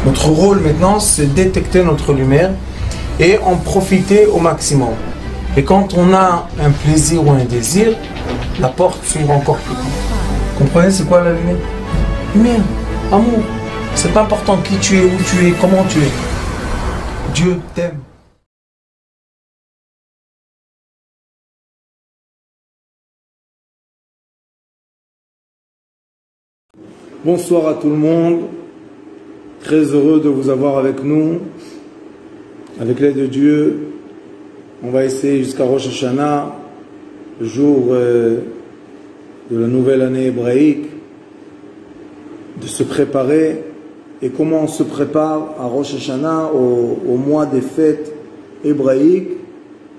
Notre rôle maintenant, c'est détecter notre lumière et en profiter au maximum. Et quand on a un plaisir ou un désir, la porte s'ouvre encore plus. Comprenez, c'est quoi la lumière? Lumière, amour. C'est pas important qui tu es, où tu es, comment tu es. Dieu t'aime. Bonsoir à tout le monde. Très heureux de vous avoir avec nous. Avec l'aide de Dieu, on va essayer jusqu'à Rosh Hashanah, le jour de la nouvelle année hébraïque, de se préparer. Et comment on se prépare à Rosh Hashanah, au mois des fêtes hébraïques?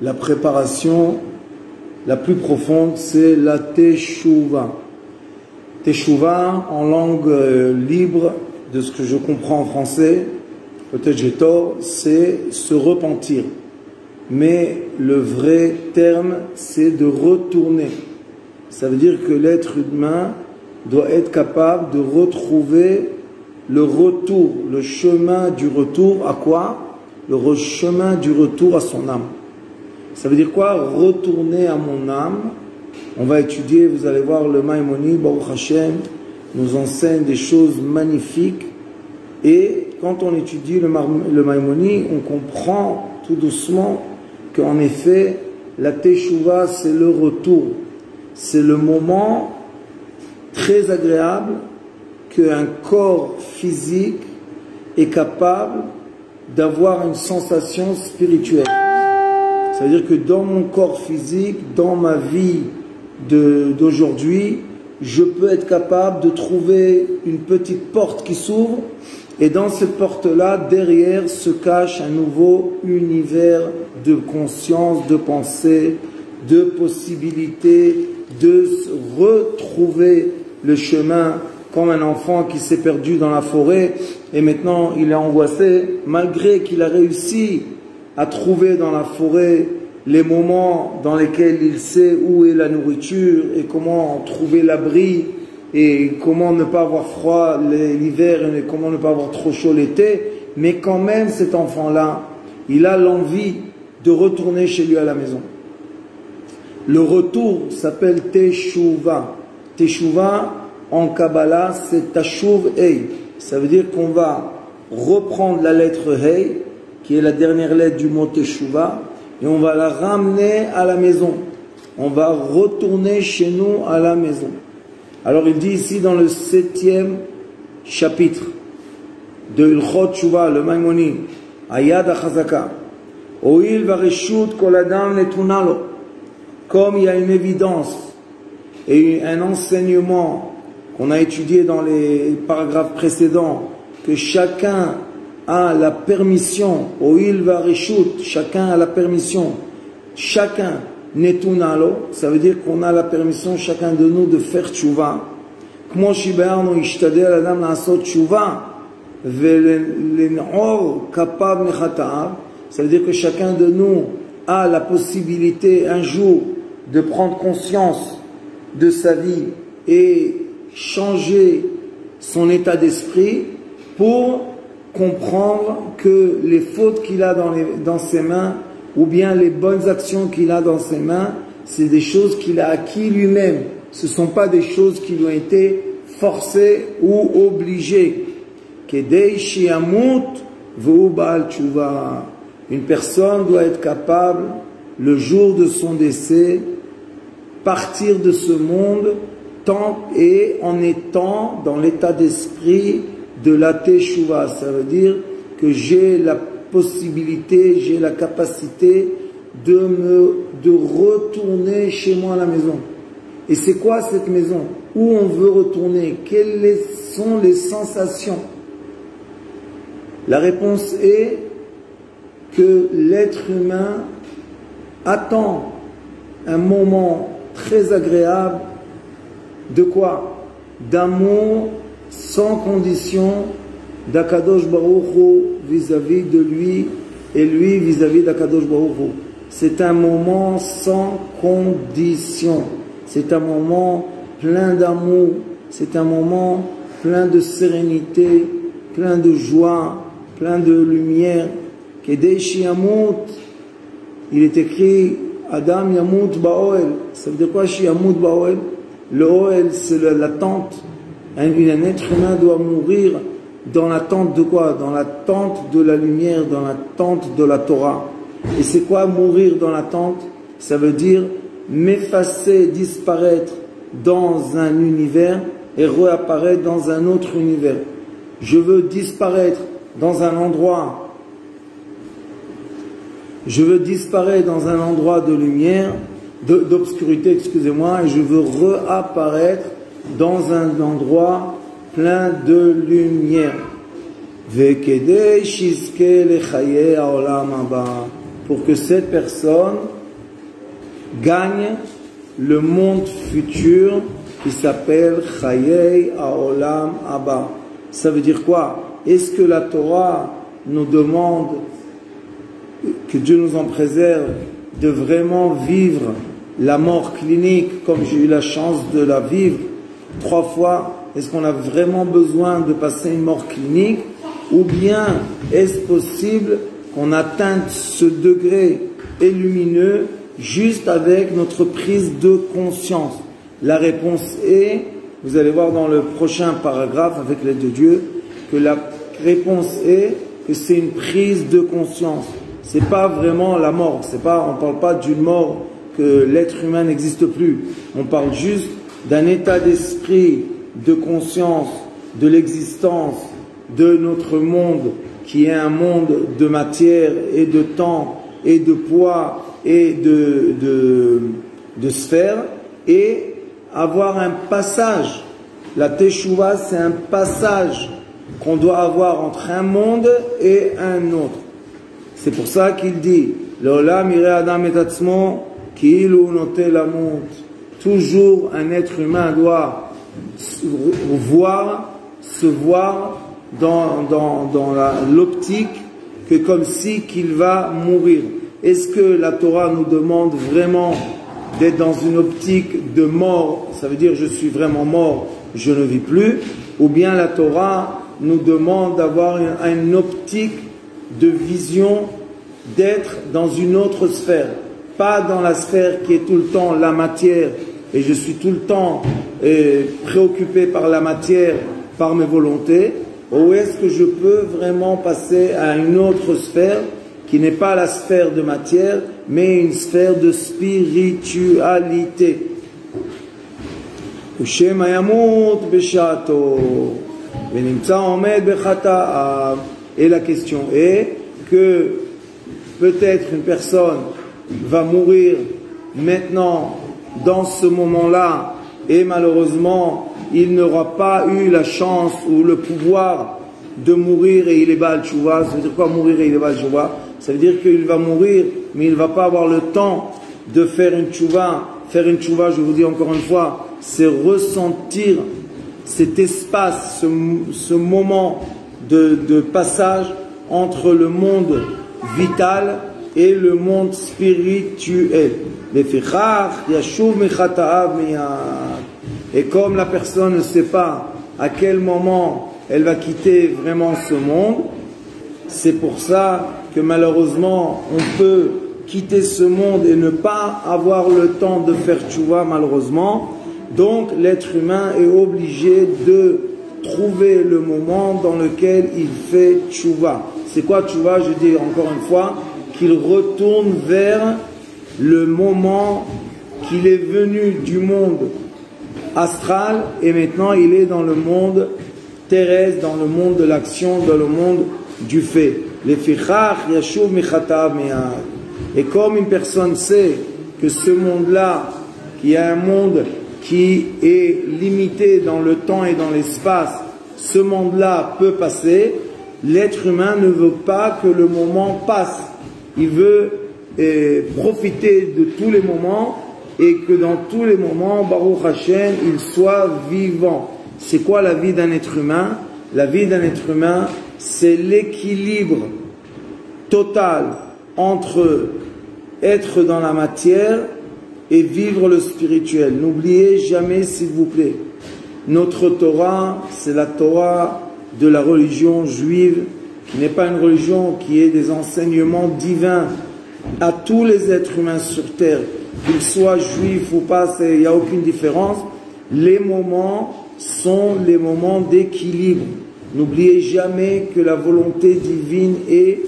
La préparation la plus profonde, c'est la Teshuvah. Teshuvah, en langue libre, de ce que je comprends en français, peut-être j'ai tort, c'est se repentir. Mais le vrai terme, c'est de retourner. Ça veut dire que l'être humain doit être capable de retrouver le retour, le chemin du retour à quoi? Le chemin du retour à son âme. Ça veut dire quoi? Retourner à mon âme. On va étudier, vous allez voir, le Maïmonide, Baruch Hashem, nous enseigne des choses magnifiques. Et quand on étudie le Maïmonide, on comprend tout doucement qu'en effet, la Teshuvah, c'est le retour. C'est le moment très agréable qu'un corps physique est capable d'avoir une sensation spirituelle. Ça veut dire que dans mon corps physique, dans ma vie d'aujourd'hui, je peux être capable de trouver une petite porte qui s'ouvre, et dans cette porte-là, derrière, se cache un nouveau univers de conscience, de pensée, de possibilités, de retrouver le chemin, comme un enfant qui s'est perdu dans la forêt, et maintenant il est angoissé, malgré qu'il a réussi à trouver dans la forêt les moments dans lesquels il sait où est la nourriture et comment trouver l'abri et comment ne pas avoir froid l'hiver et comment ne pas avoir trop chaud l'été, mais quand même cet enfant-là, il a l'envie de retourner chez lui à la maison. Le retour s'appelle Teshuvah. Teshuvah en Kabbalah, c'est Tashuv Hei. Ça veut dire qu'on va reprendre la lettre Hei, qui est la dernière lettre du mot Teshuvah, et on va la ramener à la maison. On va retourner chez nous à la maison. Alors il dit ici dans le 7e chapitre de Ilchot Teshuvah, le Maïmonide, Ayad HaChazaka, Oil vareshut kol adam netuna lo. Comme il y a une évidence et un enseignement qu'on a étudié dans les paragraphes précédents, que chacun a la permission, Oil vareshut, chacun a la permission, chacun netunalo, ça veut dire qu'on a la permission, chacun de nous, de faire tchouva. Kmo shibe'arnu ishtadel adam la'asot tchouva ve'len'or kapav mechata'av. Ça veut dire que chacun de nous a la possibilité un jour de prendre conscience de sa vie et changer son état d'esprit pour comprendre que les fautes qu'il a dans ses mains ou bien les bonnes actions qu'il a dans ses mains, c'est des choses qu'il a acquis lui-même. Ce ne sont pas des choses qui lui ont été forcées ou obligées. Kedei shiamut v'hu ba'al tshuva. Une personne doit être capable, le jour de son décès, partir de ce monde et en étant dans l'état d'esprit de la Teshuvah. Ça veut dire que j'ai la possibilité, j'ai la capacité de retourner chez moi à la maison. Et c'est quoi cette maison? Où on veut retourner? Quelles sont les sensations? La réponse est que l'être humain attend un moment très agréable de quoi? D'amour sans condition d'Akadosh Baruch Hu vis-à-vis de lui et lui vis-à-vis d'Akadosh Baruch Hu. C'est un moment sans condition. C'est un moment plein d'amour. C'est un moment plein de sérénité, plein de joie, plein de lumière. Kedeshi Yamut, il est écrit Adam Yamut Ba'oel. Ça veut dire quoi Yamut Ba'oel? Le Oel, c'est la tente. Un être humain doit mourir dans la tente de quoi? Dans la tente de la lumière, dans la tente de la Torah. Et c'est quoi mourir dans la tente? Ça veut dire m'effacer, disparaître dans un univers et réapparaître dans un autre univers. Je veux disparaître dans un endroit. Je veux disparaître dans un endroit de lumière, d'obscurité, excusez-moi, et je veux réapparaître dans un endroit plein de lumière. Pour que cette personne gagne le monde futur qui s'appelle Chayei Haolam Haba. Ça veut dire quoi? Est-ce que la Torah nous demande, que Dieu nous en préserve, de vraiment vivre la mort clinique comme j'ai eu la chance de la vivre 3 fois? Est-ce qu'on a vraiment besoin de passer une mort clinique? Ou bien est-ce possible qu'on atteigne ce degré lumineux juste avec notre prise de conscience? La réponse est, vous allez voir dans le prochain paragraphe avec l'aide de Dieu, que la réponse est que c'est une prise de conscience. C'est pas vraiment la mort. C'est pas, on parle pas d'une mort que l'être humain n'existe plus. On parle juste d'un état d'esprit, de conscience, de l'existence de notre monde qui est un monde de matière et de temps et de poids et de sphères, et avoir un passage. La Teshuvah, c'est un passage qu'on doit avoir entre un monde et un autre. C'est pour ça qu'il dit L'olam ireh adam et atzmo ki'ilu note lamut. Toujours un être humain doit se voir dans l'optique que comme si qu'il va mourir. Est-ce que la Torah nous demande vraiment d'être dans une optique de mort? Ça veut dire je suis vraiment mort, je ne vis plus. Ou bien la Torah nous demande d'avoir une optique de vision, d'être dans une autre sphère, pas dans la sphère qui est tout le temps la matière et je suis tout le temps préoccupé par la matière, par mes volontés. Ou est-ce que je peux vraiment passer à une autre sphère qui n'est pas la sphère de matière mais une sphère de spiritualité? Et la question est que peut-être une personne va mourir maintenant, dans ce moment-là, et malheureusement, il n'aura pas eu la chance ou le pouvoir de mourir et il est Baal Tchouva. Ça veut dire quoi mourir et il est Baal Tchouva? Ça veut dire qu'il va mourir, mais il ne va pas avoir le temps de faire une Tchouva. Faire une Tchouva, je vous dis encore une fois, c'est ressentir cet espace, ce moment de passage entre le monde vital et le monde spirituel. Et comme la personne ne sait pas à quel moment elle va quitter vraiment ce monde, c'est pour ça que malheureusement on peut quitter ce monde et ne pas avoir le temps de faire tchouva malheureusement. Donc l'être humain est obligé de trouver le moment dans lequel il fait tchouva. C'est quoi tchouva? Je dis encore une fois qu'il retourne vers le moment qu'il est venu du monde astral et maintenant il est dans le monde terrestre, dans le monde de l'action, dans le monde du fait. Et comme une personne sait que ce monde-là, qui est un monde qui est limité dans le temps et dans l'espace, ce monde-là peut passer, l'être humain ne veut pas que le moment passe. Il veut profiter de tous les moments et que dans tous les moments, Baruch Hashem, il soit vivant. C'est quoi la vie d'un être humain? La vie d'un être humain, c'est l'équilibre total entre être dans la matière et vivre le spirituel. N'oubliez jamais, s'il vous plaît, notre Torah, c'est la Torah de la religion juive, qui n'est pas une religion qui est des enseignements divins à tous les êtres humains sur terre, qu'ils soient juifs ou pas, il n'y a aucune différence. Les moments sont les moments d'équilibre. N'oubliez jamais que la volonté divine est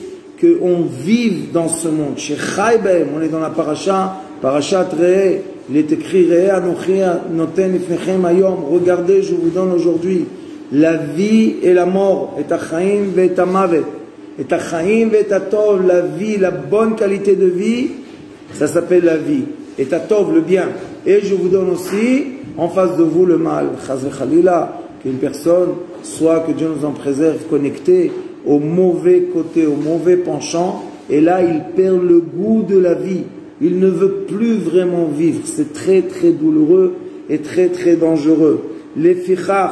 qu'on vive dans ce monde. Chez Chaïbem, on est dans la parashat Re'eh, il est écrit Re'eh Anochi noten lifnechem hayom. Regardez, je vous donne aujourd'hui la vie et la mort, et achaim et amavet, et achaim et atov, la vie, la bonne qualité de vie, ça s'appelle la vie, et atov, le bien. Et je vous donne aussi en face de vous le mal. Chaz v'chalila, qu'une personne soit, que Dieu nous en préserve, connecté au mauvais côté, au mauvais penchant, et là il perd le goût de la vie. Il ne veut plus vraiment vivre. C'est très très douloureux et très très dangereux. Les fichach,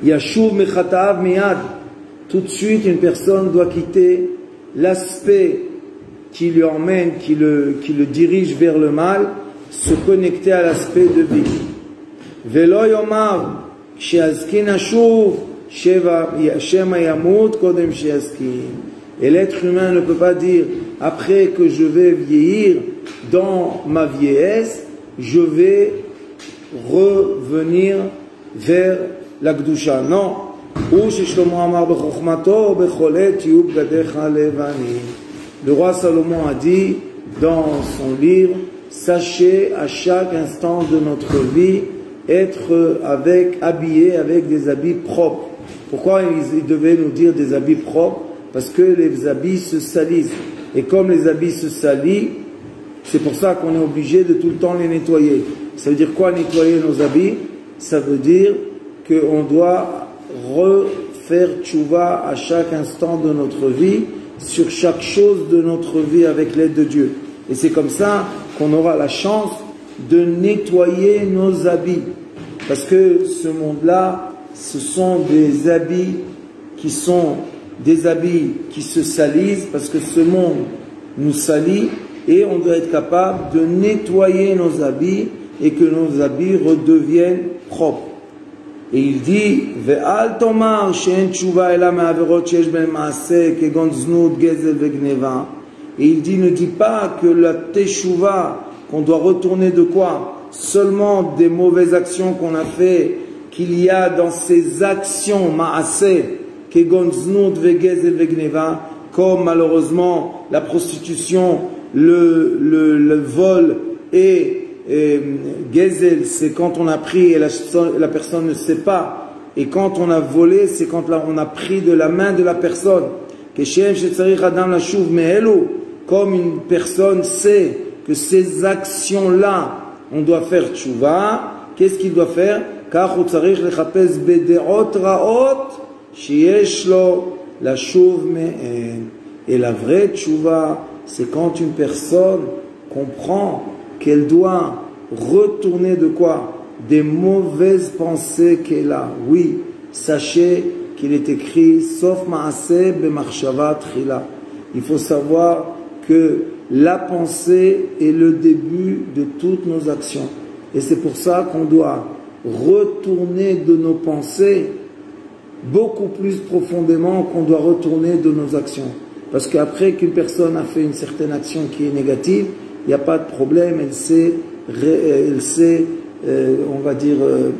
Yashuv mechatav miyad. Tout de suite, une personne doit quitter l'aspect qui lui emmène, qui le dirige vers le mal, se connecter à l'aspect de vie. Velo yomar, she'azkin ashuv, shema yamut kodem she'azkin. Et l'être humain ne peut pas dire, après que je vais vieillir, dans ma vieillesse, je vais revenir vers la Gdusha. Non. Le roi Salomon a dit dans son livre, sachez à chaque instant de notre vie être habillé avec des habits propres. Pourquoi il devait nous dire des habits propres? Parce que les habits se salissent. Et comme les habits se salissent, c'est pour ça qu'on est obligé de tout le temps les nettoyer. Ça veut dire quoi nettoyer nos habits? Ça veut dire qu'on doit refaire tchouva à chaque instant de notre vie, sur chaque chose de notre vie avec l'aide de Dieu. Et c'est comme ça qu'on aura la chance de nettoyer nos habits. Parce que ce monde-là, ce sont des habits qui se salissent, parce que ce monde nous salit, et on doit être capable de nettoyer nos habits et que nos habits redeviennent propres. Et il dit, Ve'al tomar she'en tshuva ela me'averot she'esh ben ma'aseh kegon znut gezel ve'gneva. Et il dit, ne dis pas que la teshuva, qu'on doit retourner de quoi? Seulement des mauvaises actions qu'on a fait, qu'il y a dans ces actions ma'aseh kegon znut ve'gezel ve'gneva, comme malheureusement la prostitution, le vol et gezel, c'est quand on a pris et la personne ne sait pas. Et quand on a volé, c'est quand là, on a pris de la main de la personne. Comme une personne sait que ces actions-là, on doit faire tchouva, qu'est-ce qu'il doit faire? Et la vraie tchouva, c'est quand une personne comprend qu'elle doit retourner de quoi? Des mauvaises pensées qu'elle a. Oui, sachez qu'il est écrit sauf ma'aseh b'machshava tchila. Il faut savoir que la pensée est le début de toutes nos actions. Et c'est pour ça qu'on doit retourner de nos pensées beaucoup plus profondément qu'on doit retourner de nos actions. Parce qu'après qu'une personne a fait une certaine action qui est négative, il n'y a pas de problème, elle sait on va dire,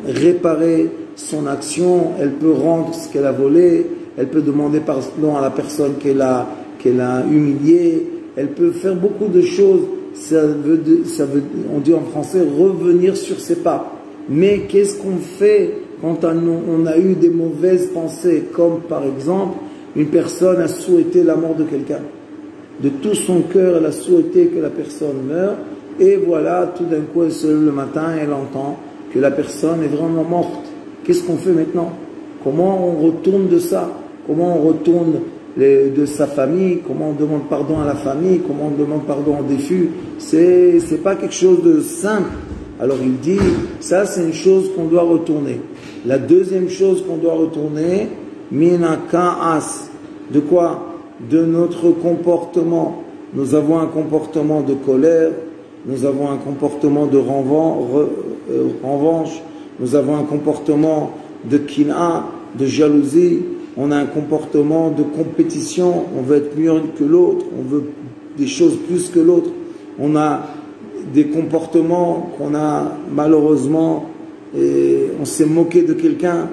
réparer son action, elle peut rendre ce qu'elle a volé, elle peut demander pardon à la personne qu'elle a humiliée, elle peut faire beaucoup de choses, on dit en français, revenir sur ses pas. Mais qu'est-ce qu'on fait quand on a eu des mauvaises pensées, comme par exemple, une personne a souhaité la mort de quelqu'un. De tout son cœur, elle a souhaité que la personne meure. Et voilà, tout d'un coup, elle se lève le matin et elle entend que la personne est vraiment morte. Qu'est-ce qu'on fait maintenant? Comment on retourne de ça? Comment on retourne de sa famille? Comment on demande pardon à la famille? Comment on demande pardon au défunt? C'est pas quelque chose de simple. Alors il dit, ça c'est une chose qu'on doit retourner. La deuxième chose qu'on doit retourner, mina ka'as. De quoi? De notre comportement. Nous avons un comportement de colère, nous avons un comportement de revanche, nous avons un comportement de kina, de jalousie, on a un comportement de compétition, on veut être mieux que l'autre, on veut des choses plus que l'autre, on a des comportements qu'on a malheureusement, on s'est moqué de quelqu'un,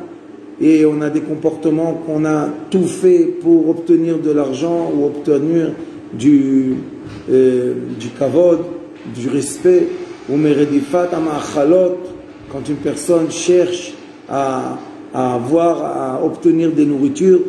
et on a des comportements qu'on a tout fait pour obtenir de l'argent ou obtenir du kavod, du respect, ou meredifat amachalot, quand une personne cherche à obtenir des nourritures,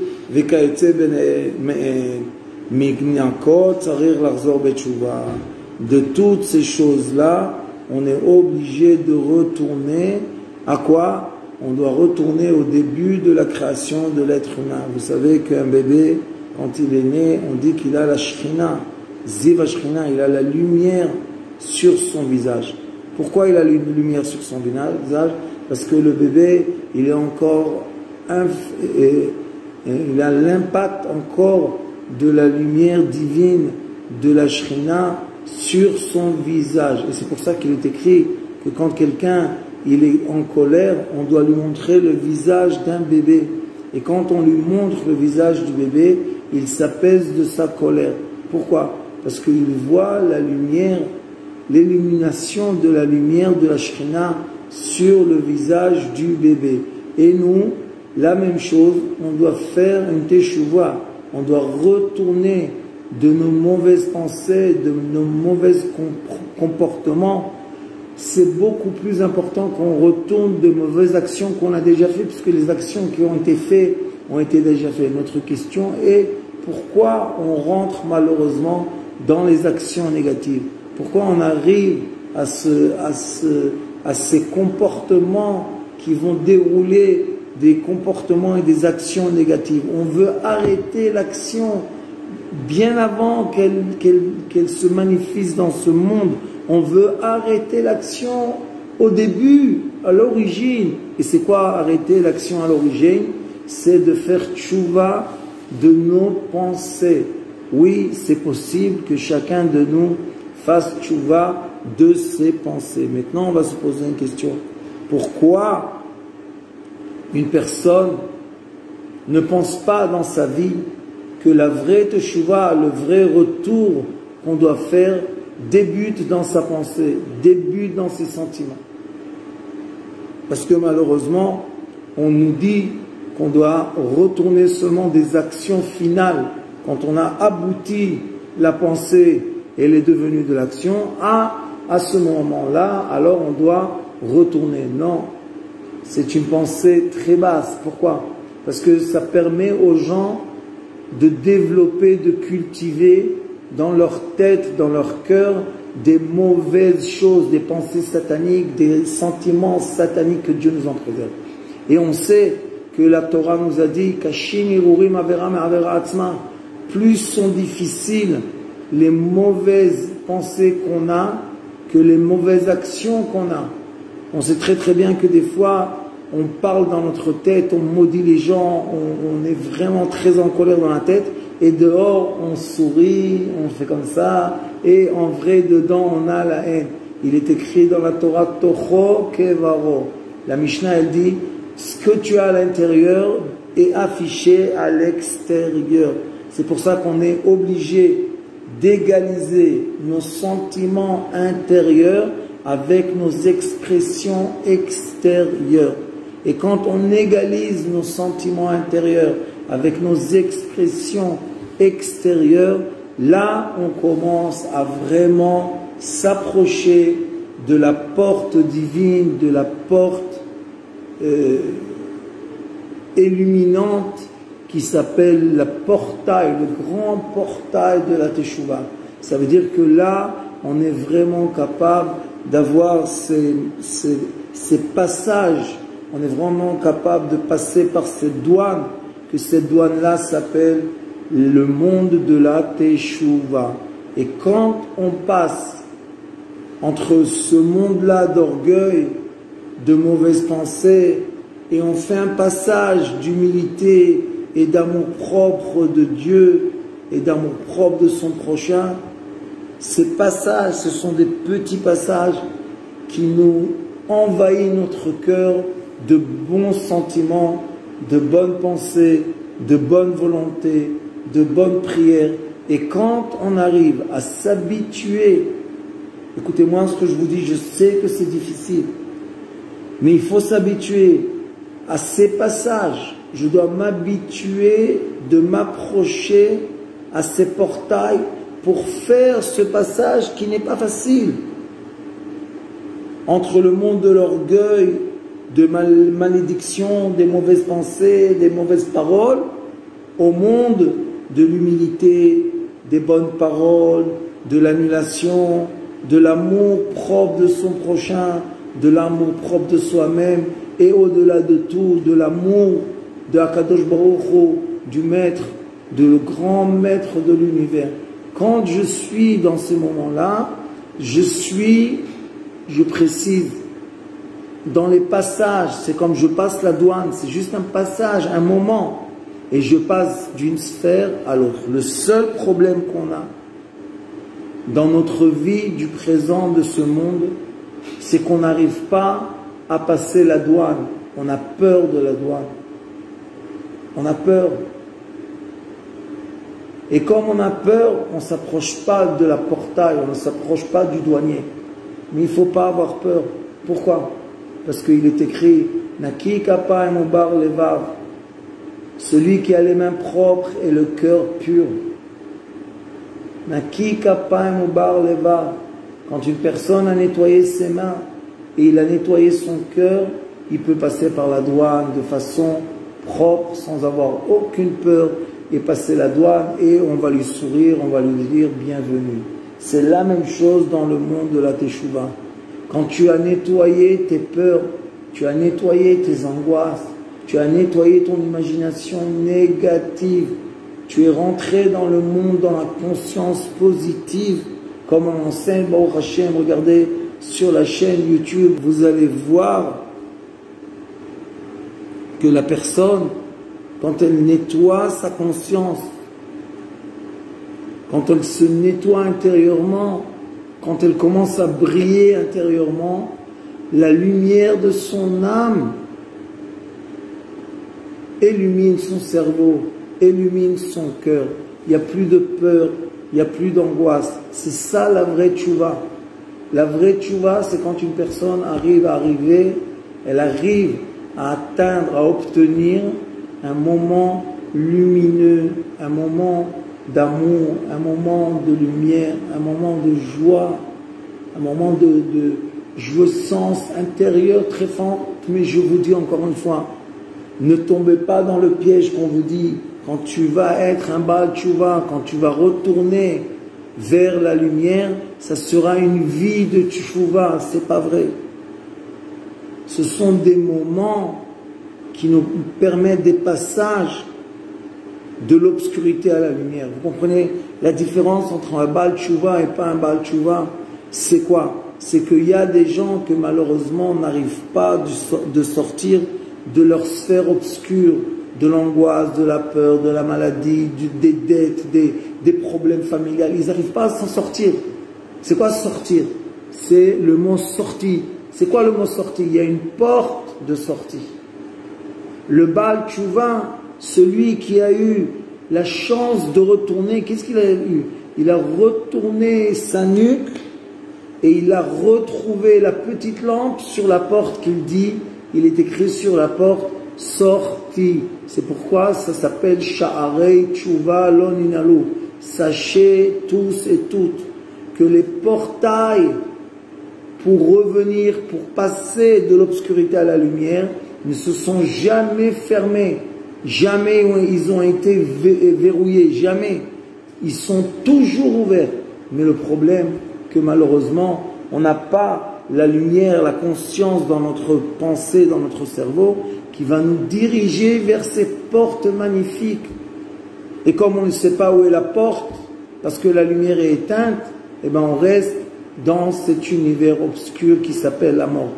de toutes ces choses-là, on est obligé de retourner à quoi? On doit retourner au début de la création de l'être humain. Vous savez qu'un bébé, quand il est né, on dit qu'il a la Shekhinah, Ziva Shekhinah, il a la lumière sur son visage. Pourquoi il a une lumière sur son visage? Parce que le bébé, il est encore, il a l'impact encore de la lumière divine de la Shekhinah sur son visage. Et c'est pour ça qu'il est écrit que quand quelqu'un il est en colère, on doit lui montrer le visage d'un bébé. Et quand on lui montre le visage du bébé, il s'apaise de sa colère. Pourquoi? Parce qu'il voit la lumière, l'illumination de la lumière de la Shekhinah sur le visage du bébé. Et nous, la même chose, on doit faire une teshuva. On doit retourner de nos mauvaises pensées, de nos mauvais comportements. C'est beaucoup plus important qu'on retourne de mauvaises actions qu'on a déjà faites, puisque les actions qui ont été faites ont été déjà faites. Notre question est pourquoi on rentre malheureusement dans les actions négatives? Pourquoi on arrive à ces comportements qui vont dérouler des comportements et des actions négatives? On veut arrêter l'action bien avant qu'elle se manifeste dans ce monde. On veut arrêter l'action au début, à l'origine. Et c'est quoi arrêter l'action à l'origine? C'est de faire tchouva de nos pensées. Oui, c'est possible que chacun de nous fasse tchouva de ses pensées. Maintenant, on va se poser une question. Pourquoi une personne ne pense pas dans sa vie que la vraie tchouva, le vrai retour qu'on doit faire, débute dans sa pensée, débute dans ses sentiments? Parce que malheureusement, on nous dit qu'on doit retourner seulement des actions finales. Quand on a abouti la pensée et elle est devenue de l'action, à ce moment-là, alors on doit retourner. Non, c'est une pensée très basse. Pourquoi? Parce que ça permet aux gens de développer, de cultiver dans leur tête, dans leur cœur, des mauvaises choses, des pensées sataniques, des sentiments sataniques que Dieu nous en préserve. Et on sait que la Torah nous a dit plus sont difficiles les mauvaises pensées qu'on a que les mauvaises actions qu'on a. On sait très très bien que des fois on parle dans notre tête, on maudit les gens, on est vraiment très en colère dans la tête, et dehors on sourit, on fait comme ça, et en vrai dedans on a la haine. Il est écrit dans la Torah Toho Kevaro. La Mishnah elle dit ce que tu as à l'intérieur est affiché à l'extérieur. C'est pour ça qu'on est obligé d'égaliser nos sentiments intérieurs avec nos expressions extérieures. Et quand on égalise nos sentiments intérieurs avec nos expressions extérieures, là on commence à vraiment s'approcher de la porte divine, de la porte illuminante qui s'appelle le portail, le grand portail de la Teshuvah. Ça veut dire que là, on est vraiment capable d'avoir ces passages, on est vraiment capable de passer par cette douane, que cette douane-là s'appelle le monde de la Teshuvah. Et quand on passe entre ce monde-là d'orgueil, de mauvaises pensées, et on fait un passage d'humilité et d'amour propre de Dieu et d'amour propre de son prochain, ces passages, ce sont des petits passages qui nous envahissent notre cœur de bons sentiments de bonnes pensées, de bonne volonté, de bonnes prières. Et quand on arrive à s'habituer, écoutez-moi ce que je vous dis, je sais que c'est difficile, mais il faut s'habituer à ces passages. Je dois m'habituer de m'approcher à ces portails pour faire ce passage qui n'est pas facile. Entre le monde de l'orgueil, de malédiction, des mauvaises pensées, des mauvaises paroles, au monde de l'humilité, des bonnes paroles, de l'annulation, de l'amour propre de son prochain, de l'amour propre de soi-même, et au-delà de tout, de l'amour de Akadosh Baruch Hu, du maître, le grand maître de l'univers. Quand je suis dans ces moments-là, je précise, dans les passages, c'est comme je passe la douane, c'est juste un passage, un moment, et je passe d'une sphère à l'autre. Le seul problème qu'on a dans notre vie du présent de ce monde, c'est qu'on n'arrive pas à passer la douane. On a peur de la douane. On a peur. Et comme on a peur, on ne s'approche pas de la portail, on ne s'approche pas du douanier. Mais il ne faut pas avoir peur. Pourquoi? Parce qu'il est écrit Naki Kappa Mubar Levav, celui qui a les mains propres et le cœur pur. Naki Kappa Mubar Levav, quand une personne a nettoyé ses mains et il a nettoyé son cœur, il peut passer par la douane de façon propre, sans avoir aucune peur, et passer la douane, et on va lui sourire, on va lui dire bienvenue. C'est la même chose dans le monde de la Teshuvah. Quand tu as nettoyé tes peurs, tu as nettoyé tes angoisses, tu as nettoyé ton imagination négative, tu es rentré dans le monde, dans la conscience positive, comme on enseigne, Baruch Hashem, regardez sur la chaîne YouTube, vous allez voir que la personne, quand elle nettoie sa conscience, quand elle se nettoie intérieurement, quand elle commence à briller intérieurement, la lumière de son âme illumine son cerveau, illumine son cœur. Il n'y a plus de peur, il n'y a plus d'angoisse. C'est ça la vraie tchouva. La vraie tchouva, c'est quand une personne elle arrive à atteindre, à obtenir un moment lumineux, un moment d'amour, un moment de lumière, un moment de joie, un moment de jouissance intérieure très forte. Mais je vous dis encore une fois, ne tombez pas dans le piège qu'on vous dit. Quand tu vas être un Baal Tchouva, quand tu vas retourner vers la lumière, ça sera une vie de Tchouva. C'est pas vrai. Ce sont des moments qui nous permettent des passages de l'obscurité à la lumière. Vous comprenez la différence entre un Baal Tchouva et pas un Baal Tchouva? C'est quoi? C'est qu'il y a des gens que malheureusement n'arrivent pas de sortir de leur sphère obscure, de l'angoisse, de la peur, de la maladie, des dettes, des problèmes familiaux. Ils n'arrivent pas à s'en sortir. C'est quoi sortir? C'est le mot sortie. C'est quoi le mot sortie? Il y a une porte de sortie. Le Baal Tchouva, celui qui a eu la chance de retourner, qu'est-ce qu'il a eu? Il a retourné sa nuque et il a retrouvé la petite lampe sur la porte qu'il dit, il est écrit sur la porte, sortie. C'est pourquoi ça s'appelle Sha'arei Tchouva Lo Ninalu. Sachez tous et toutes que les portails pour revenir, pour passer de l'obscurité à la lumière, ne se sont jamais fermés. Jamais ils ont été verrouillés. Jamais. Ils sont toujours ouverts. Mais le problème, que malheureusement, on n'a pas la lumière, la conscience dans notre pensée, dans notre cerveau, qui va nous diriger vers ces portes magnifiques. Et comme on ne sait pas où est la porte, parce que la lumière est éteinte, eh ben on reste dans cet univers obscur qui s'appelle la mort.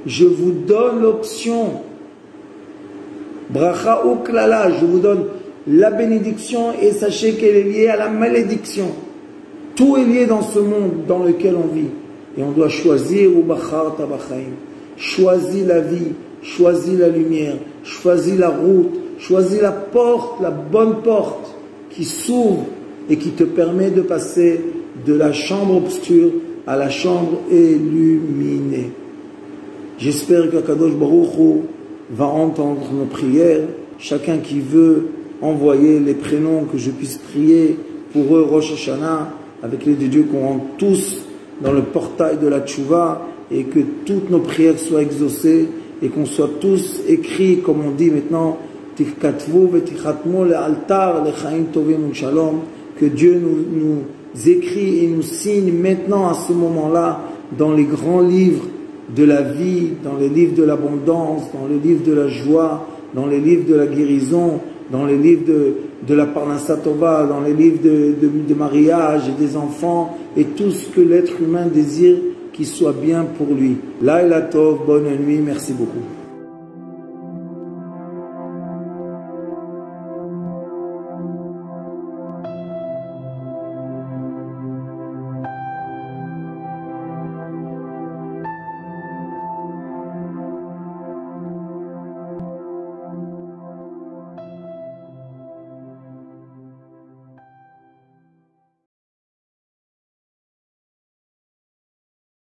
Je vous donne l'option. Bracha ou klala, je vous donne la bénédiction et sachez qu'elle est liée à la malédiction. Tout est lié dans ce monde dans lequel on vit. Et on doit choisir ou bachar tabachaim. choisis la vie, choisis la lumière, choisis la route, choisis la porte, la bonne porte qui s'ouvre et qui te permet de passer de la chambre obscure à la chambre illuminée. J'espère que Kadosh Baruch Hu va entendre nos prières. Chacun qui veut envoyer les prénoms que je puisse prier pour eux, Rosh Hashanah, avec l'aide de Dieu, qu'on rentre tous dans le portail de la Tchouva et que toutes nos prières soient exaucées et qu'on soit tous écrits, comme on dit maintenant, que Dieu nous écrit et nous signe maintenant à ce moment-là dans les grands livres de la vie, dans les livres de l'abondance, dans les livres de la joie, dans les livres de la guérison, dans les livres de la Parnassa Tova, dans les livres de mariage et des enfants et tout ce que l'être humain désire qu'il soit bien pour lui. Laïla Tov, bonne nuit, merci beaucoup.